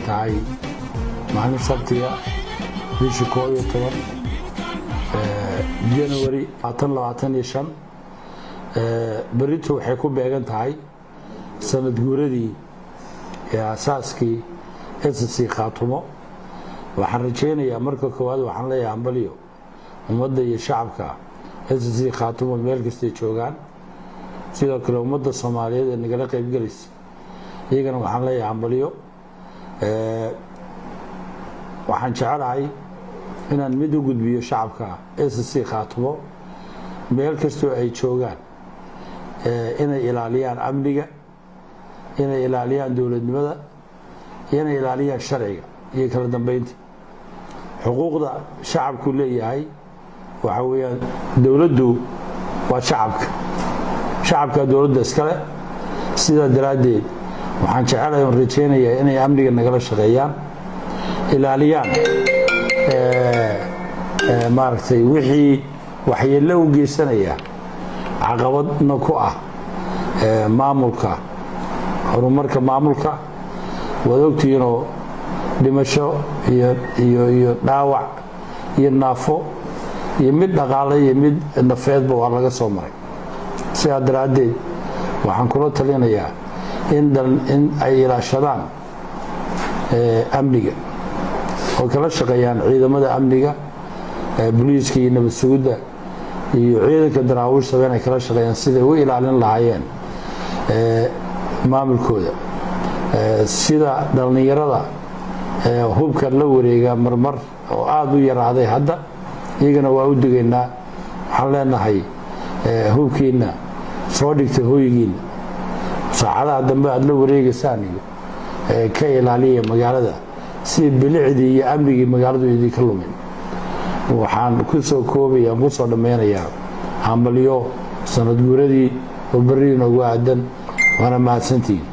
tahay maalin sabtiga bishii 11 January 2025 berito waxay ku beegan tahay sanad guuradii asaaskii SSC Khaatumo waxaan rajeynayaa marka koowaad waxaan leeyahay ambaliyo ummadda iyo shacabka SSC Khaatumo meel kasta joogaan sidoo kale ummadda Soomaaliyeed ee nagala qayb galaysa iyagana waxaan leeyahay ambaliyo waxaan jecelahay inaan mid u gudbiyo shacabka SSC Khaatumo meel kasta ay joogaan inay ilaaliyaan amniga inay ilaaliyaan dawladnimada inay ilaaliyaan sharciga iyo kala dambeynta xuquuqda shacabku leeyahay waxa weeyaan dawladdu waa shacabka dawladda iskale sida daraadeed waxaan jecelahay rajeynayaa inay amniga nagala shaqeeyaan ilaaliyaan maartay wixii waxyeello u geysanaya caqabadna ku ah maamulka horumarka maamulka wadogtiinoo dhimasho iyo dhaawac iyo naafo iyo mid dhaqaale iyo mid nafeedba waa laga soo maray sidaa daraadeed waxaan kula talinayaa in ay ilaashadaan amniga oo kala shaqeeyaan ciidamada amniga booliiska iyo nabad sugidda iyo ciidanka daraawiishta inay kala shaqeeyaan sidii u ilaalin lahaayeen maamulkooda sida dhalinyarada hubka la wareega marmar oo aad u yaraaday hadda iyagana waa u digaynaa waxaan leenahay hubkiina soo dhigta hooyigiina saacadaha dambe aad la wareegaysaan iyo ka ilaaliya magaalada si bilicdii iyo amnigii magaaladu idinka lumin waxaan ku soo koobayaa ku soo dhameynayaa hambalyo sanad guuradii oo bari inoogu aadan waana mahadsantihiin